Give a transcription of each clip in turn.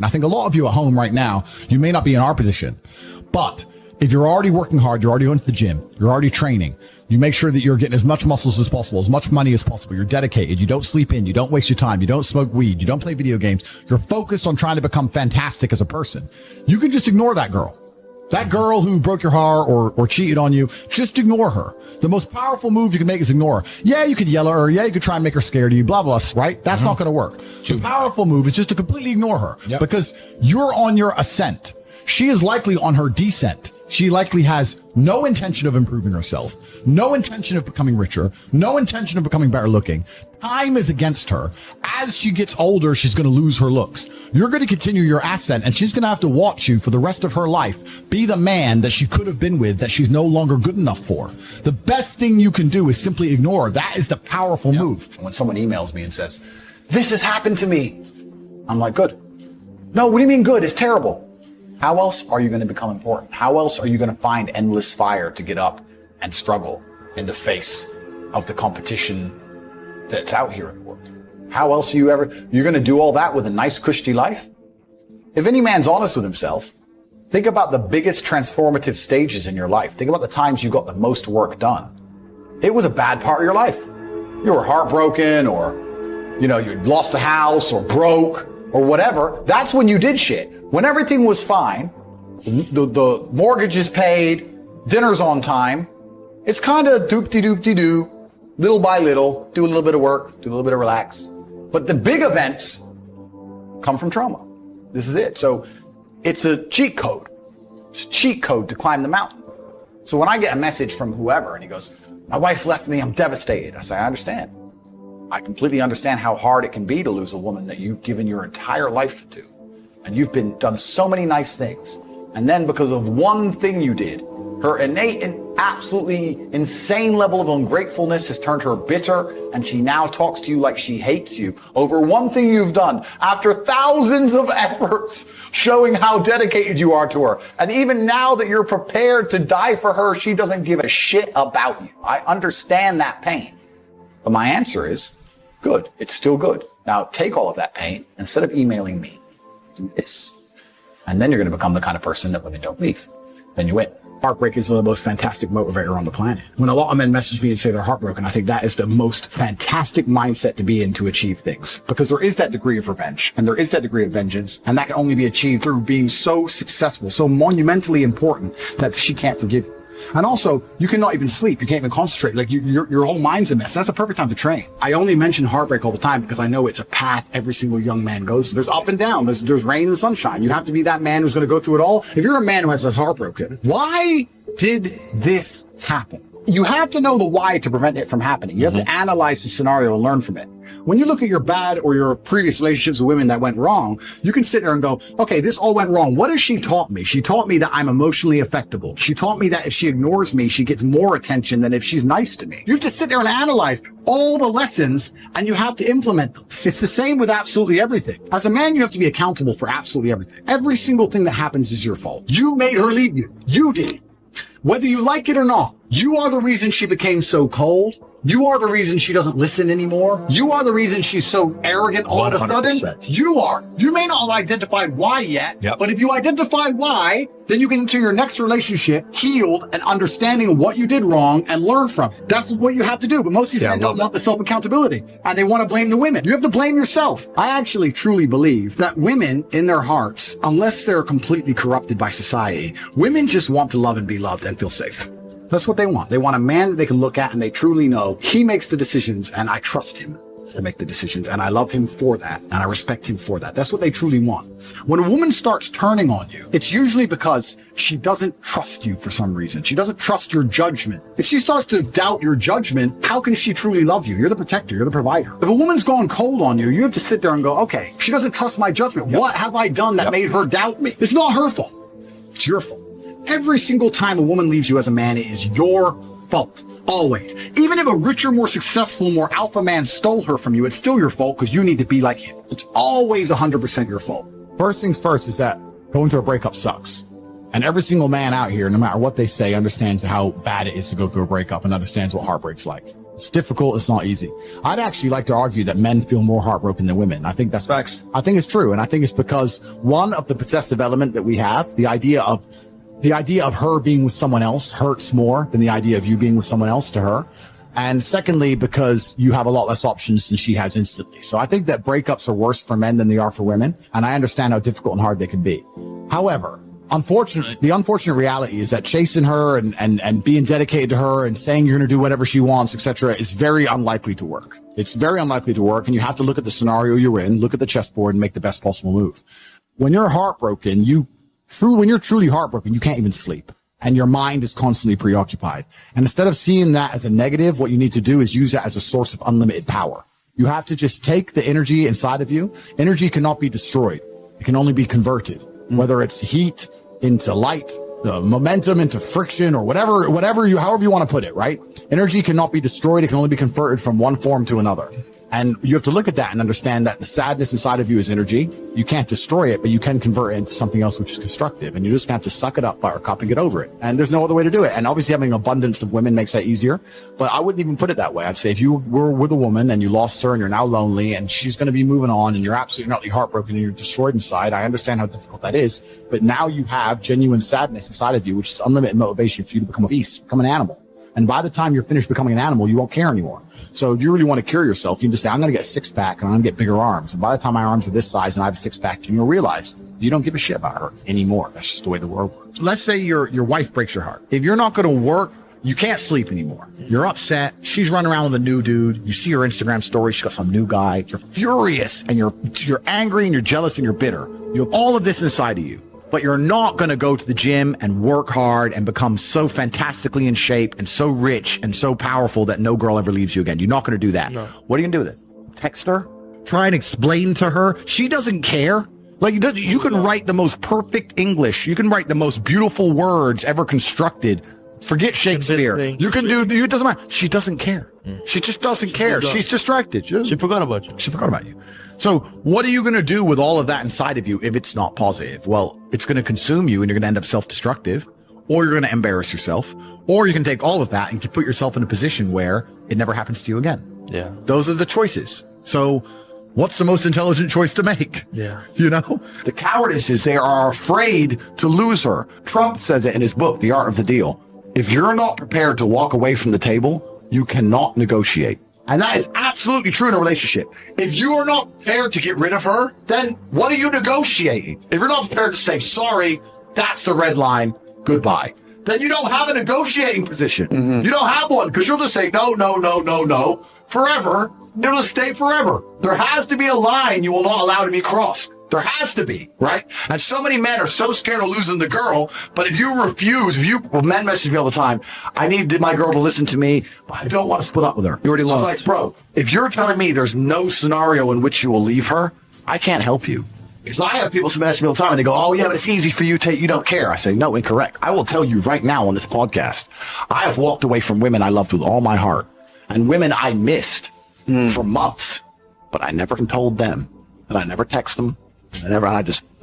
And I think a lot of you at home right now, you may not be in our position, but if you're already working hard, you're already going to the gym, you're already training, you make sure that you're getting as much muscles as possible, as much money as possible, you're dedicated, you don't sleep in, you don't waste your time, you don't smoke weed, you don't play video games, you're focused on trying to become fantastic as a person. You can just ignore that girl. That girl who broke your heart or cheated on you, just ignore her. The most powerful move you can make is ignore her. Yeah, you could yell at her. Yeah, you could try and make her scared of you, blah, blah, right? That's not going to work. The powerful move is just to completely ignore her because you're on your ascent. She is likely on her descent. She likely has no intention of improving herself, no intention of becoming richer, no intention of becoming better looking. Time is against her. As she gets older, she's going to lose her looks. You're going to continue your ascent, and she's going to have to watch you for the rest of her life be the man that she could have been with that she's no longer good enough for. The best thing you can do is simply ignore her. That is the powerful move. When someone emails me and says, "This has happened to me," I'm like, good. No, what do you mean good? It's terrible. How else are you going to become important? How else are you going to find endless fire to get up and struggle in the face of the competition that's out here in the world? How else are you're going to do all that with a nice, cushy life? If any man's honest with himself, think about the biggest transformative stages in your life. Think about the times you got the most work done. It was a bad part of your life. You were heartbroken, or, you lost a house, or broke, or whatever. That's when you did shit. When everything was fine, the mortgage is paid, dinner's on time, it's kind of doop-de-doop-de-doo, little by little, do a little bit of work, do a little bit of relax. But the big events come from trauma. This is it. So it's a cheat code. It's a cheat code to climb the mountain. So when I get a message from whoever and he goes, "My wife left me, I'm devastated," I say, I understand. I completely understand how hard it can be to lose a woman that you've given your entire life to. And you've done so many nice things. And then because of one thing you did, her innate and absolutely insane level of ungratefulness has turned her bitter, and she now talks to you like she hates you over one thing you've done after thousands of efforts showing how dedicated you are to her. And even now that you're prepared to die for her, she doesn't give a shit about you. I understand that pain. But my answer is, good. It's still good. Now take all of that pain, instead of emailing me, do this. And then you're going to become the kind of person that women don't leave. Then you win. Heartbreak is the most fantastic motivator on the planet. When a lot of men message me and say they're heartbroken, I think that is the most fantastic mindset to be in to achieve things. Because there is that degree of revenge, and there is that degree of vengeance, and that can only be achieved through being so successful, so monumentally important that she can't forgive you. And also, you cannot even sleep. You can't even concentrate. Like, your whole mind's a mess. That's the perfect time to train. I only mention heartbreak all the time because I know it's a path every single young man goes through. There's up and down. There's rain and sunshine. You have to be that man who's going to go through it all. If you're a man who has a heartbroken, why did this happen? You have to know the why to prevent it from happening. You have to analyze the scenario and learn from it. When you look at your bad or your previous relationships with women that went wrong, you can sit there and go, okay, this all went wrong. What has she taught me? She taught me that I'm emotionally affectable. She taught me that if she ignores me, she gets more attention than if she's nice to me. You have to sit there and analyze all the lessons, and you have to implement them. It's the same with absolutely everything. As a man, you have to be accountable for absolutely everything. Every single thing that happens is your fault. You made her leave you. You did. Whether you like it or not, you are the reason she became so cold. You are the reason she doesn't listen anymore. You are the reason she's so arrogant all of a sudden. You are. You may not have identified why yet, but if you identify why, then you get into your next relationship healed and understanding what you did wrong and learn from it. That's what you have to do. But most of these men don't want the self-accountability, and they want to blame the women. You have to blame yourself. I actually truly believe that women in their hearts, unless they're completely corrupted by society, women just want to love and be loved and feel safe. That's what they want. They want a man that they can look at and they truly know he makes the decisions and I trust him to make the decisions and I love him for that and I respect him for that. That's what they truly want. When a woman starts turning on you, it's usually because she doesn't trust you for some reason. She doesn't trust your judgment. If she starts to doubt your judgment, how can she truly love you? You're the protector. You're the provider. If a woman's gone cold on you, you have to sit there and go, okay, she doesn't trust my judgment. What have I done that made her doubt me? It's not her fault. It's your fault. Every single time a woman leaves you as a man, it is your fault. Always. Even if a richer, more successful, more alpha man stole her from you, it's still your fault because you need to be like him. It's always 100% your fault. First things first is that going through a breakup sucks. And every single man out here, no matter what they say, understands how bad it is to go through a breakup and understands what heartbreak's like. It's difficult. It's not easy. I'd actually like to argue that men feel more heartbroken than women. I think that's facts. I think it's true. And I think it's because one of the possessive element that we have, the idea of her being with someone else hurts more than the idea of you being with someone else to her. And secondly, because you have a lot less options than she has instantly. So I think that breakups are worse for men than they are for women. And I understand how difficult and hard they can be. However, unfortunately, the unfortunate reality is that chasing her and being dedicated to her and saying you're going to do whatever she wants, etc., is very unlikely to work. It's very unlikely to work. And you have to look at the scenario you're in, look at the chessboard and make the best possible move. When you're heartbroken, when you're truly heartbroken, you can't even sleep. And your mind is constantly preoccupied. And instead of seeing that as a negative, what you need to do is use it as a source of unlimited power. You have to just take the energy inside of you. Energy cannot be destroyed. It can only be converted, whether it's heat into light, the momentum into friction, or however you want to put it, right? Energy cannot be destroyed. It can only be converted from one form to another. And you have to look at that and understand that the sadness inside of you is energy. You can't destroy it, but you can convert it into something else which is constructive. And you just have to suck it up, buttercup, and get over it. And there's no other way to do it. And obviously having an abundance of women makes that easier. But I wouldn't even put it that way. I'd say if you were with a woman and you lost her and you're now lonely and she's going to be moving on and you're absolutely not heartbroken and you're destroyed inside, I understand how difficult that is. But now you have genuine sadness inside of you, which is unlimited motivation for you to become a beast, become an animal. And by the time you're finished becoming an animal, you won't care anymore. So if you really want to cure yourself, you can just say, I'm going to get a six-pack and I'm going to get bigger arms. And by the time my arms are this size and I have a six-pack, you'll realize you don't give a shit about her anymore. That's just the way the world works. Let's say your wife breaks your heart. If you're not going to work, you can't sleep anymore. You're upset. She's running around with a new dude. You see her Instagram story. She's got some new guy. You're furious and you're angry and you're jealous and you're bitter. You have all of this inside of you. But you're not going to go to the gym and work hard and become so fantastically in shape and so rich and so powerful that no girl ever leaves you again. You're not going to do that. No. What are you going to do with it? Text her? Try and explain to her? She doesn't care. Like, you can write the most perfect English. You can write the most beautiful words ever constructed. Forget Shakespeare. You can do, it doesn't matter. She doesn't care. She just doesn't care. She's distracted. She forgot about you. She forgot about you. So what are you going to do with all of that inside of you if it's not positive? Well, it's going to consume you and you're going to end up self-destructive, or you're going to embarrass yourself, or you can take all of that and put yourself in a position where it never happens to you again. Yeah. Those are the choices. So what's the most intelligent choice to make? Yeah. You know, the cowardice is they are afraid to lose her. Trump says it in his book, The Art of the Deal. If you're not prepared to walk away from the table, you cannot negotiate. And that is absolutely true in a relationship. If you are not prepared to get rid of her, then what are you negotiating? If you're not prepared to say, sorry, that's the red line, goodbye, then you don't have a negotiating position. You don't have one, because you'll just say, no, no, no, no, no, forever. It'll just stay forever. There has to be a line you will not allow to be crossed. There has to be, right? And so many men are so scared of losing the girl, but if you refuse, men message me all the time, I need my girl to listen to me, but I don't want to split up with her. You already lost. Like, bro, if you're telling me there's no scenario in which you will leave her, I can't help you. Because I have people message me all the time and they go, oh yeah, but it's easy for you, Tate, you don't care. I say, no, incorrect. I will tell you right now on this podcast, I have walked away from women I loved with all my heart and women I missed for months, but I never told them and I never text them. I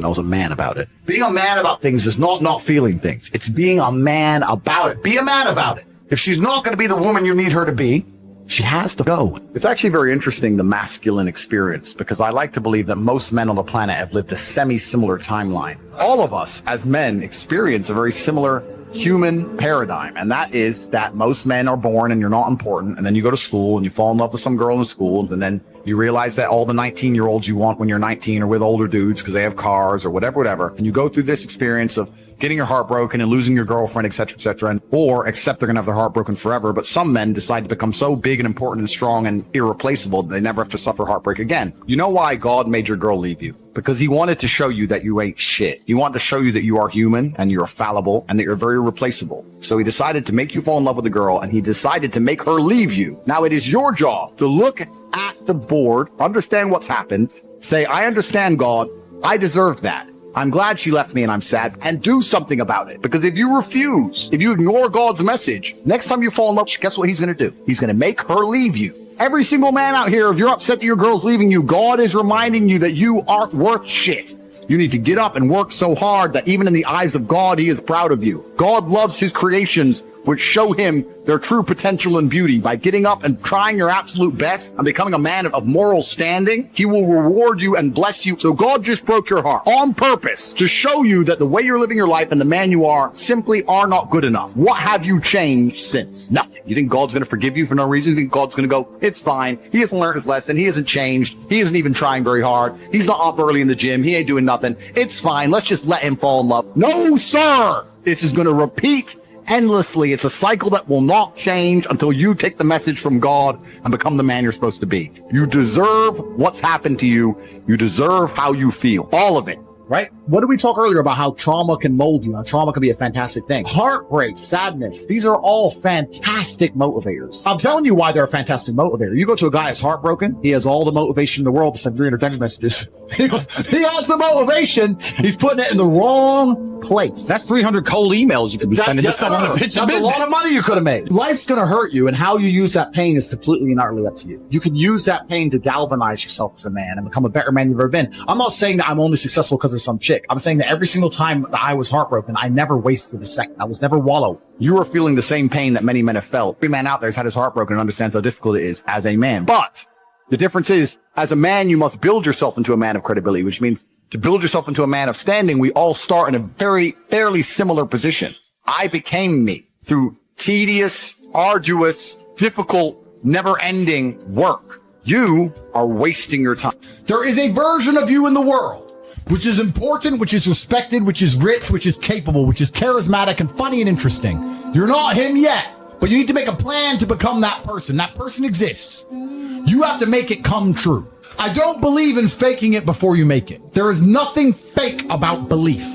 was a man about it. Being a man about things is not feeling things. It's being a man about it. Be a man about it. If she's not going to be the woman you need her to be, she has to go. It's actually very interesting, the masculine experience, because I like to believe that most men on the planet have lived a semi-similar timeline. All of us as men experience a very similar human paradigm, and that is that most men are born and you're not important, and then you go to school and you fall in love with some girl in school, and then you realize that all the 19-year-olds you want when you're 19 are with older dudes because they have cars or whatever, and you go through this experience of getting your heart broken and losing your girlfriend, etc., or accept they're gonna have their heart broken forever. But some men decide to become so big and important and strong and irreplaceable that they never have to suffer heartbreak again. You know why God made your girl leave you? Because he wanted to show you that you ain't shit. He wanted to show you that you are human and you're fallible and that you're very replaceable. So he decided to make you fall in love with a girl, and he decided to make her leave you. Now it is your job to look at the board, understand what's happened, say, I understand, God, I deserve that. I'm glad she left me and I'm sad, and do something about it. Because if you refuse, if you ignore God's message, next time you fall in love, guess what he's going to do? He's going to make her leave you. Every single man out here, if you're upset that your girl's leaving you, God is reminding you that you aren't worth shit. You need to get up and work so hard that even in the eyes of God, he is proud of you. God loves his creations which show him their true potential and beauty. By getting up and trying your absolute best and becoming a man of moral standing, he will reward you and bless you. So God just broke your heart on purpose to show you that the way you're living your life and the man you are simply are not good enough. What have you changed since? Nothing. You think God's going to forgive you for no reason? You think God's going to go, it's fine. He hasn't learned his lesson. He hasn't changed. He isn't even trying very hard. He's not up early in the gym. He ain't doing nothing. It's fine. Let's just let him fall in love. No, sir. This is going to repeat endlessly. It's a cycle that will not change until you take the message from God and become the man you're supposed to be. You deserve what's happened to you. You deserve how you feel. All of it. Right? What did we talk earlier about how trauma can mold you? How trauma can be a fantastic thing. Heartbreak, sadness, these are all fantastic motivators. I'm telling you why they're a fantastic motivator. You go to a guy who's heartbroken, he has all the motivation in the world to send 300 text messages. He has the motivation, he's putting it in the wrong place. That's 300 cold emails you could be sending to someone to pitch a business. That's a lot of money you could have made. Life's gonna hurt you, and how you use that pain is completely and utterly up to you. You can use that pain to galvanize yourself as a man and become a better man you've ever been. I'm not saying that I'm only successful because of some chick. I'm saying that every single time that I was heartbroken, I never wasted a second. I was never wallowed. You are feeling the same pain that many men have felt. Every man out there has had his heart broken and understands how difficult it is as a man. But the difference is, as a man, you must build yourself into a man of credibility, which means to build yourself into a man of standing, we all start in a fairly similar position. I became me through tedious, arduous, difficult, never-ending work. You are wasting your time. There is a version of you in the world which is important, which is respected, which is rich, which is capable, which is charismatic and funny and interesting. You're not him yet, but you need to make a plan to become that person. That person exists. You have to make it come true. I don't believe in faking it before you make it. There is nothing fake about belief.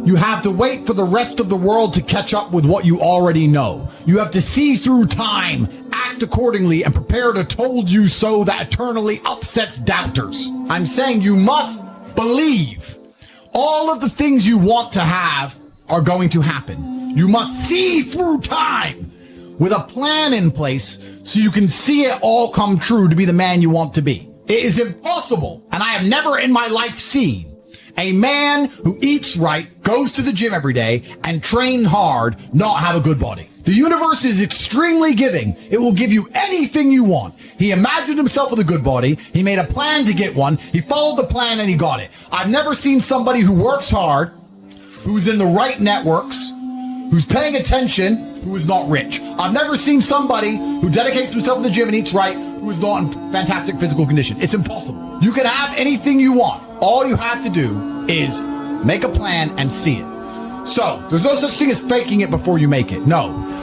You have to wait for the rest of the world to catch up with what you already know. You have to see through time, act accordingly, and prepare to told you so that eternally upsets doubters. I'm saying you must believe all of the things you want to have are going to happen. You must see through time with a plan in place so you can see it all come true to be the man you want to be. It is impossible, and I have never in my life seen a man who eats right, goes to the gym every day, and trains hard, not have a good body. The universe is extremely giving. It will give you anything you want. He imagined himself with a good body. He made a plan to get one. He followed the plan and he got it. I've never seen somebody who works hard, who's in the right networks, who's paying attention, who is not rich. I've never seen somebody who dedicates himself to the gym and eats right, who is not in fantastic physical condition. It's impossible. You can have anything you want. All you have to do is make a plan and see it. So, there's no such thing as faking it before you make it. No.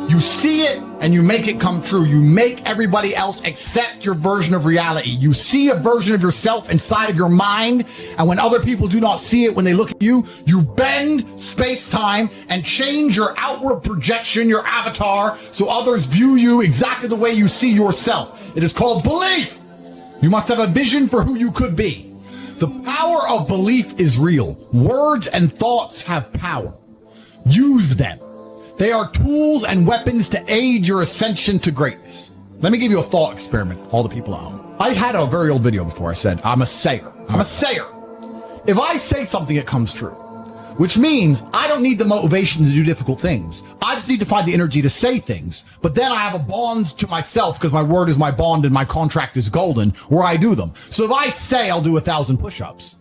You see it and you make it come true. You make everybody else accept your version of reality. You see a version of yourself inside of your mind, and when other people do not see it, when they look at you, you bend space-time and change your outward projection, your avatar, so others view you exactly the way you see yourself. It is called belief. You must have a vision for who you could be. The power of belief is real. Words and thoughts have power. Use them. They are tools and weapons to aid your ascension to greatness. Let me give you a thought experiment, all the people at home. I had a very old video before I said, I'm a sayer. I'm a sayer. If I say something, it comes true, which means I don't need the motivation to do difficult things. I just need to find the energy to say things. But then I have a bond to myself because my word is my bond and my contract is golden where I do them. So if I say I'll do 1,000 push-ups,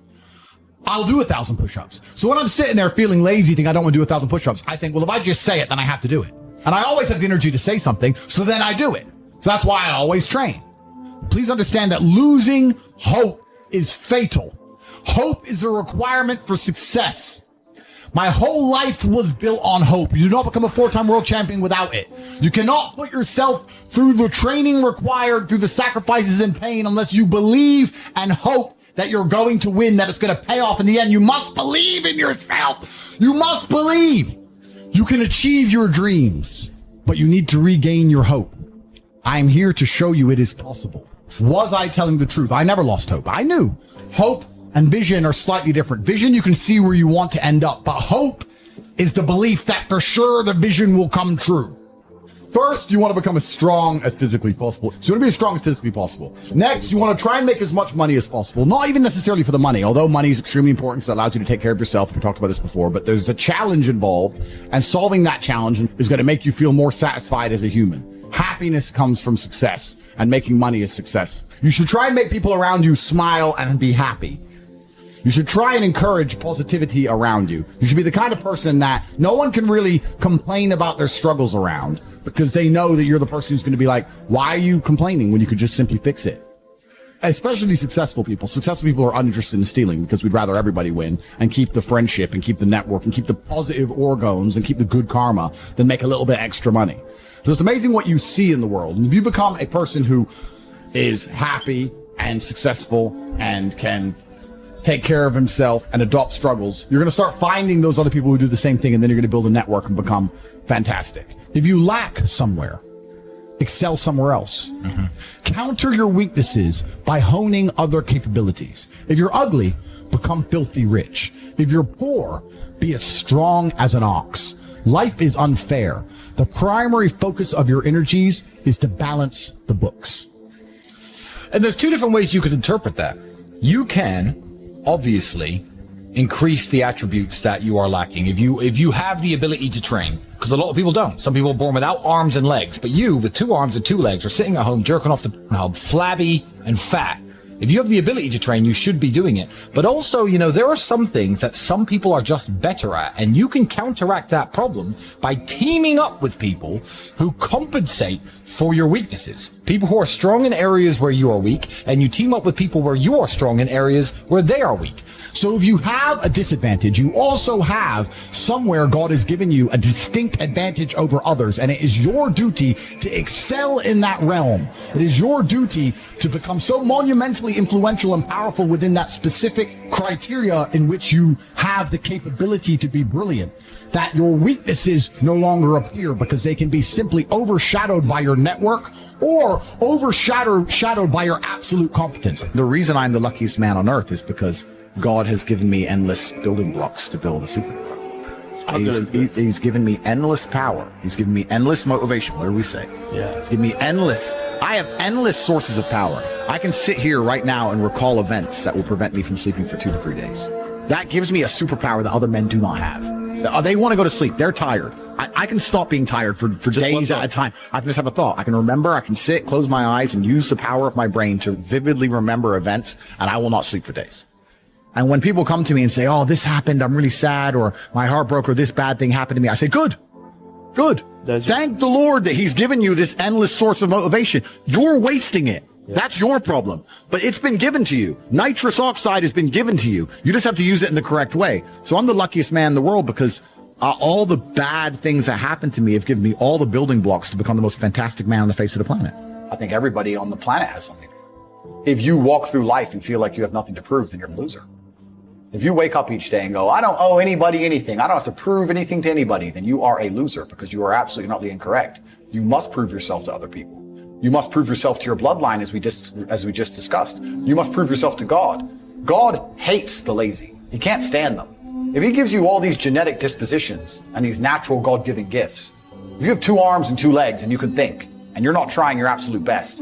I'll do 1,000 push-ups. So when I'm sitting there feeling lazy, think I don't want to do 1,000 push-ups, I think, well, if I just say it, then I have to do it. And I always have the energy to say something, so then I do it. So that's why I always train. Please understand that losing hope is fatal. Hope is a requirement for success. My whole life was built on hope. You do not become a 4-time world champion without it. You cannot put yourself through the training required, through the sacrifices and pain, unless you believe and hope that you're going to win, that it's going to pay off in the end. You must believe in yourself. You must believe. You can achieve your dreams, but you need to regain your hope. I'm here to show you it is possible. Was I telling the truth? I never lost hope. I knew. Hope and vision are slightly different. Vision, you can see where you want to end up, but hope is the belief that for sure the vision will come true. First, you want to become as strong as physically possible. So you want to be as strong as physically possible. Next, you want to try and make as much money as possible. Not even necessarily for the money, although money is extremely important because it allows you to take care of yourself. We talked about this before, but there's a challenge involved, and solving that challenge is going to make you feel more satisfied as a human. Happiness comes from success, and making money is success. You should try and make people around you smile and be happy. You should try and encourage positivity around you. You should be the kind of person that no one can really complain about their struggles around because they know that you're the person who's going to be like, why are you complaining when you could just simply fix it? Especially successful people. Successful people are uninterested in stealing because we'd rather everybody win and keep the friendship and keep the network and keep the positive organs and keep the good karma than make a little bit extra money. So it's amazing what you see in the world. And if you become a person who is happy and successful and can take care of himself and adopt struggles, you're going to start finding those other people who do the same thing, and then you're going to build a network and become fantastic. If you lack somewhere, excel somewhere else. Counter your weaknesses by honing other capabilities. If you're ugly, become filthy rich. If you're poor, be as strong as an ox. Life is unfair. The primary focus of your energies is to balance the books. And there's two different ways you could interpret that. You can obviously increase the attributes that you are lacking. If you have the ability to train, because a lot of people don't. Some people are born without arms and legs, but you with 2 arms and 2 legs are sitting at home jerking off the hub, flabby and fat. If you have the ability to train, you should be doing it. But also, there are some things that some people are just better at, and you can counteract that problem by teaming up with people who compensate for your weaknesses. People who are strong in areas where you are weak, and you team up with people where you are strong in areas where they are weak. So if you have a disadvantage, you also have somewhere God has given you a distinct advantage over others, and it is your duty to excel in that realm. It is your duty to become so monumentally influential and powerful within that specific criteria in which you have the capability to be brilliant, that your weaknesses no longer appear because they can be simply overshadowed by your network or overshadowed by your absolute competence. The reason I'm the luckiest man on earth is because God has given me endless building blocks to build a superpower. He's given me endless power. He's given me endless motivation. What do we say? Yeah. He's given me I have endless sources of power. I can sit here right now and recall events that will prevent me from sleeping for 2 to 3 days. That gives me a superpower that other men do not have. They want to go to sleep. They're tired. I can stop being tired for days at a time. I can just have a thought. I can remember. I can sit, close my eyes, and use the power of my brain to vividly remember events, and I will not sleep for days. And when people come to me and say, oh, this happened, I'm really sad, or my heart broke, or this bad thing happened to me, I say, good. Thank the Lord that he's given you this endless source of motivation. You're wasting it. Yeah. That's your problem. But it's been given to you. Nitrous oxide has been given to you. You just have to use it in the correct way. So I'm the luckiest man in the world because all the bad things that happened to me have given me all the building blocks to become the most fantastic man on the face of the planet. I think everybody on the planet has something. If you walk through life and feel like you have nothing to prove, then you're a loser. If you wake up each day and go, I don't owe anybody anything, I don't have to prove anything to anybody, then you are a loser because you are absolutely not incorrect. You must prove yourself to other people. You must prove yourself to your bloodline, as we just discussed. You must prove yourself to God. God hates the lazy. He can't stand them. If he gives you all these genetic dispositions and these natural God-given gifts, if you have 2 arms and 2 legs and you can think, and you're not trying your absolute best,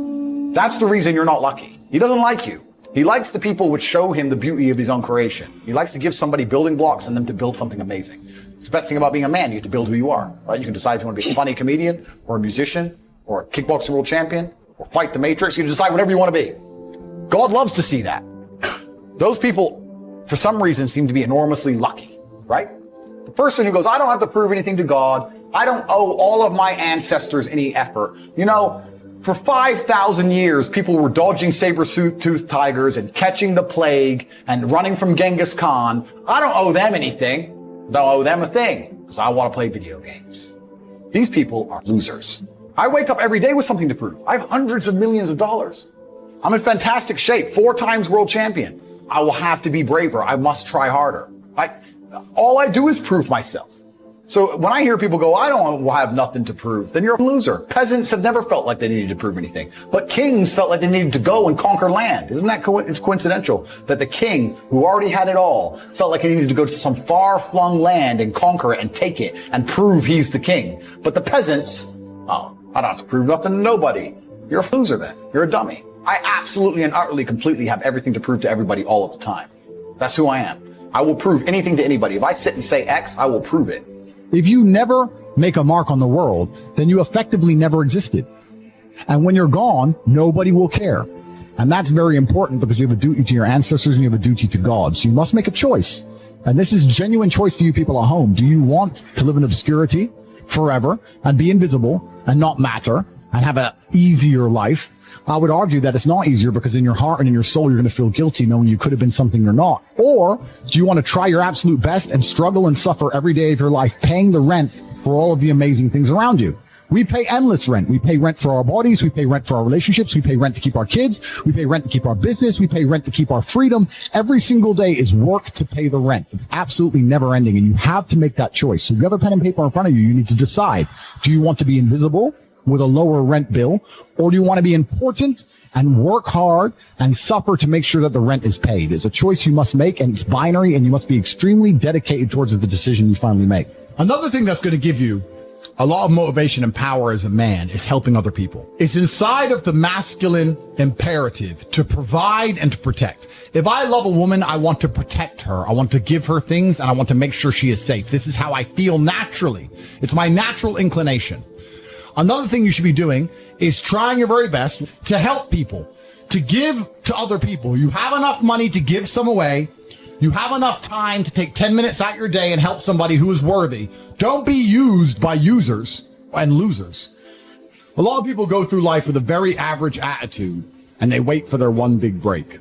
that's the reason you're not lucky. He doesn't like you. He likes the people which show him the beauty of his own creation. He likes to give somebody building blocks and them to build something amazing. It's the best thing about being a man. You get to build who you are, right? You can decide if you want to be a funny comedian or a musician or a kickboxing world champion or fight the Matrix. You can decide whatever you want to be. God loves to see that. Those people, for some reason, seem to be enormously lucky, right? The person who goes, I don't have to prove anything to God. I don't owe all of my ancestors any effort. For 5,000 years, people were dodging saber-toothed tigers and catching the plague and running from Genghis Khan. I don't owe them anything. Don't owe them a thing because I want to play video games. These people are losers. I wake up every day with something to prove. I have hundreds of millions of dollars. I'm in fantastic shape, 4 times world champion. I will have to be braver. I must try harder. All I do is prove myself. So when I hear people go, I don't have nothing to prove, then you're a loser. Peasants have never felt like they needed to prove anything. But kings felt like they needed to go and conquer land. Isn't that it's coincidental that the king, who already had it all, felt like he needed to go to some far-flung land and conquer it and take it and prove he's the king. But the peasants, I don't have to prove nothing to nobody. You're a loser then. You're a dummy. I absolutely and utterly, completely have everything to prove to everybody all of the time. That's who I am. I will prove anything to anybody. If I sit and say X, I will prove it. If you never make a mark on the world, then you effectively never existed. And when you're gone, nobody will care. And that's very important because you have a duty to your ancestors and you have a duty to God. So you must make a choice. And this is genuine choice to you people at home. Do you want to live in obscurity forever and be invisible and not matter and have an easier life? I would argue that it's not easier because in your heart and in your soul, you're going to feel guilty knowing you could have been something you're not. Or do you want to try your absolute best and struggle and suffer every day of your life, paying the rent for all of the amazing things around you? We pay endless rent. We pay rent for our bodies. We pay rent for our relationships. We pay rent to keep our kids. We pay rent to keep our business. We pay rent to keep our freedom. Every single day is work to pay the rent. It's absolutely never ending. And you have to make that choice. So you have a pen and paper in front of you. You need to decide. Do you want to be invisible with a lower rent bill? Or do you want to be important and work hard and suffer to make sure that the rent is paid? It's a choice you must make, and it's binary, and you must be extremely dedicated towards the decision you finally make. Another thing that's going to give you a lot of motivation and power as a man is helping other people. It's inside of the masculine imperative to provide and to protect. If I love a woman, I want to protect her. I want to give her things and I want to make sure she is safe. This is how I feel naturally. It's my natural inclination. Another thing you should be doing is trying your very best to help people, to give to other people. You have enough money to give some away. You have enough time to take 10 minutes out your day and help somebody who is worthy. Don't be used by users and losers. A lot of people go through life with a very average attitude and they wait for their one big break.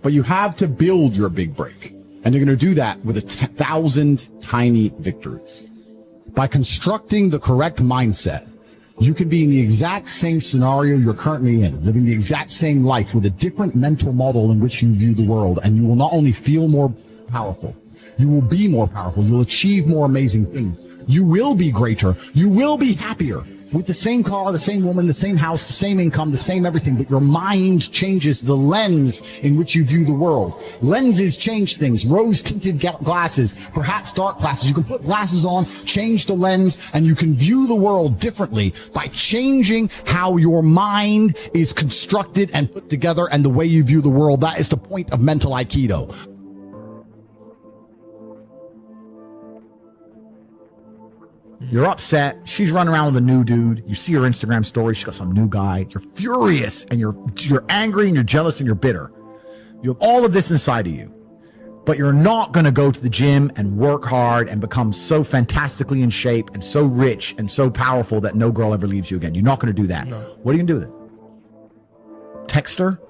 But you have to build your big break. And you're going to do that with 1,000 tiny victories. By constructing the correct mindset, you can be in the exact same scenario you're currently in, living the exact same life with a different mental model in which you view the world. And you will not only feel more powerful, you will be more powerful. You'll achieve more amazing things. You will be greater. You will be happier. With the same car, the same woman, the same house, the same income, the same everything, but your mind changes the lens in which you view the world. Lenses change things. Rose-tinted glasses, perhaps dark glasses. You can put glasses on, change the lens, and you can view the world differently by changing how your mind is constructed and put together and the way you view the world. That is the point of mental Aikido. You're upset. She's running around with a new dude. You see her Instagram story. She's got some new guy. You're furious and you're angry and you're jealous and you're bitter. You have all of this inside of you, but you're not going to go to the gym and work hard and become so fantastically in shape and so rich and so powerful that no girl ever leaves you again. You're not going to do that. No. What are you going to do with it? Text her?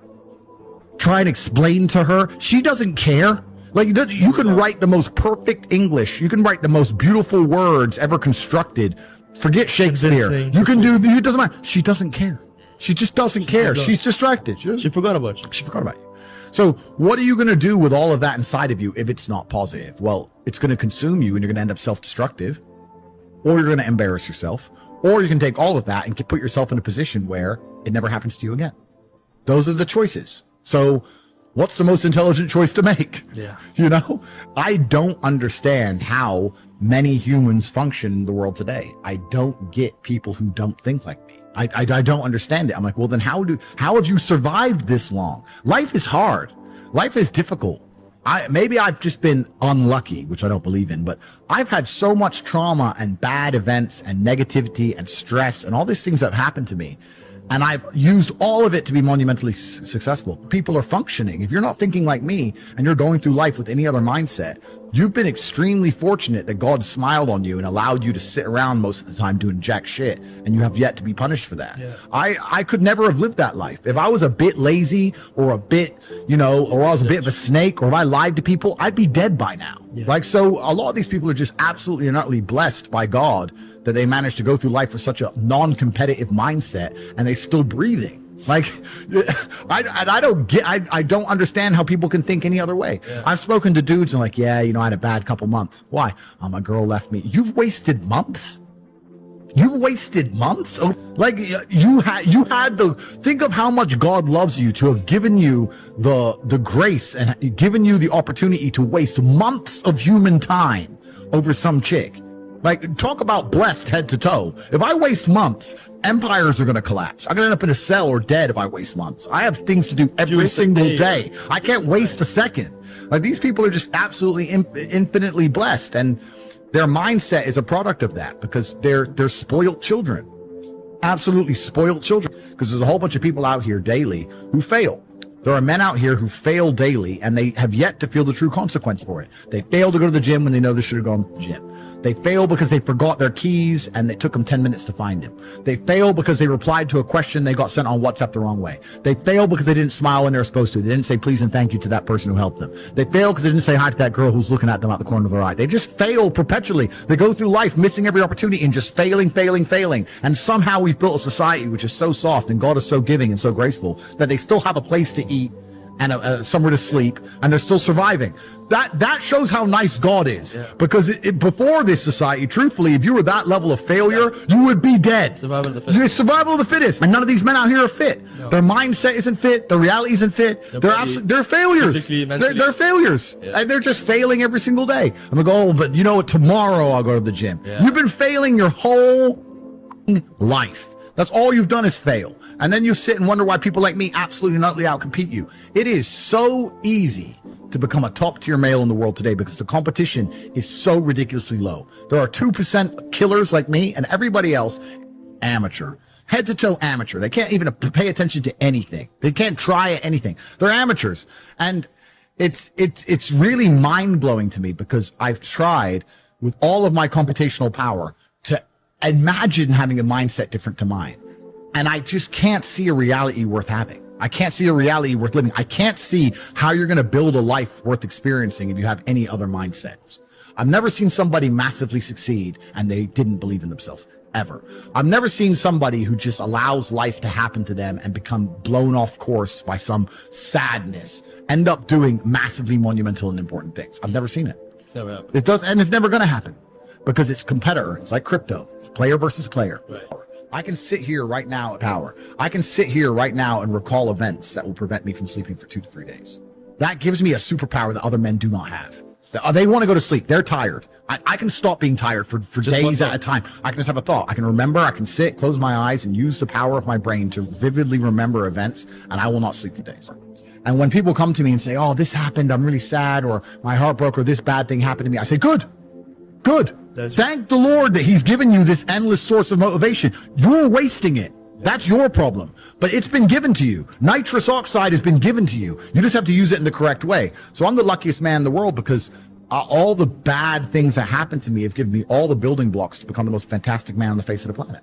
Try and explain to her? She doesn't care. Like, you can write the most perfect English. You can write the most beautiful words ever constructed. Forget Shakespeare. You can do, it doesn't matter. She doesn't care. She just doesn't care. She's distracted. She forgot about you. She forgot about you. So what are you going to do with all of that inside of you if it's not positive? Well, it's going to consume you and you're going to end up self-destructive, or you're going to embarrass yourself, or you can take all of that and put yourself in a position where it never happens to you again. Those are the choices. So what's the most intelligent choice to make? Yeah. You know, I don't understand how many humans function in the world today. I don't get people who don't think like me. I don't understand it. I'm like, well, then how have you survived this long? Life is hard. Life is difficult. Maybe I've just been unlucky, which I don't believe in, but I've had so much trauma and bad events and negativity and stress and all these things that have happened to me. And I've used all of it to be monumentally successful. People are functioning. If you're not thinking like me and you're going through life with any other mindset, you've been extremely fortunate that God smiled on you and allowed you to sit around most of the time doing jack shit, and you have yet to be punished for that. Yeah. I could never have lived that life. If I was a bit lazy or a bit, or I was a bit of a snake, or if I lied to people, I'd be dead by now. Yeah. Like, so a lot of these people are just absolutely and utterly blessed by God that they managed to go through life with such a non-competitive mindset and they're still breathing. Like, I don't understand how people can think any other way. Yeah. I've spoken to dudes and like, yeah, I had a bad couple months. Why? Oh, my girl left me. You've wasted months. You've wasted months. Like, you had think of how much God loves you to have given you the grace and given you the opportunity to waste months of human time over some chick. Like, talk about blessed head to toe. If I waste months, empires are going to collapse. I'm going to end up in a cell or dead if I waste months. I have things to do every single day. I can't waste a second. Like, these people are just absolutely infinitely blessed. And their mindset is a product of that, because they're spoiled children. Absolutely spoiled children. Because there's a whole bunch of people out here daily who fail. There are men out here who fail daily, and they have yet to feel the true consequence for it. They fail to go to the gym when they know they should have gone to the gym. They fail because they forgot their keys and it took them 10 minutes to find them. They fail because they replied to a question they got sent on WhatsApp the wrong way. They fail because they didn't smile when they were supposed to. They didn't say please and thank you to that person who helped them. They fail because they didn't say hi to that girl who's looking at them out the corner of their eye. They just fail perpetually. They go through life missing every opportunity and just failing. And somehow we've built a society which is so soft and God is so giving and so graceful that they still have a place to eat and somewhere to sleep, and they're still surviving. That shows how nice God is. Yeah. Because before this society, truthfully, if you were that level of failure, you would be dead. Survival of the fittest. Survival of the fittest. And none of these men out here are fit. No. Their mindset isn't fit. Their reality isn't fit. They're failures. They're failures. Yeah. And they're just failing every single day. And they go, oh, but you know what? Tomorrow I'll go to the gym. Yeah. You've been failing your whole life. That's all you've done is fail. And then you sit and wonder why people like me absolutely and utterly outcompete you. It is so easy to become a top tier male in the world today because the competition is so ridiculously low. There are 2% killers like me, and everybody else, amateur. Head to toe amateur. They can't even pay attention to anything. They can't try at anything. They're amateurs. And it's really mind blowing to me because I've tried with all of my computational power to imagine having a mindset different to mine. And I just can't see a reality worth having. I can't see a reality worth living. I can't see how you're going to build a life worth experiencing if you have any other mindset. I've never seen somebody massively succeed and they didn't believe in themselves, ever. I've never seen somebody who just allows life to happen to them and become blown off course by some sadness, end up doing massively monumental and important things. I've never seen it. It does, and it's never going to happen because it's competitor. It's like crypto. It's player versus player. Right. I can sit here right now at power. I can sit here right now and recall events that will prevent me from sleeping for 2 to 3 days. That gives me a superpower that other men do not have. They want to go to sleep. They're tired. I can stop being tired for days at a time. I can just have a thought. I can remember. I can sit, close my eyes, and use the power of my brain to vividly remember events, and I will not sleep for days. And when people come to me and say, oh, this happened, I'm really sad, or my heart broke, or this bad thing happened to me, I say, good. Thank the Lord that he's given you this endless source of motivation. You're wasting it. That's your problem. But it's been given to you. Nitrous oxide has been given to you. You just have to use it in the correct way. So I'm the luckiest man in the world because all the bad things that happened to me have given me all the building blocks to become the most fantastic man on the face of the planet.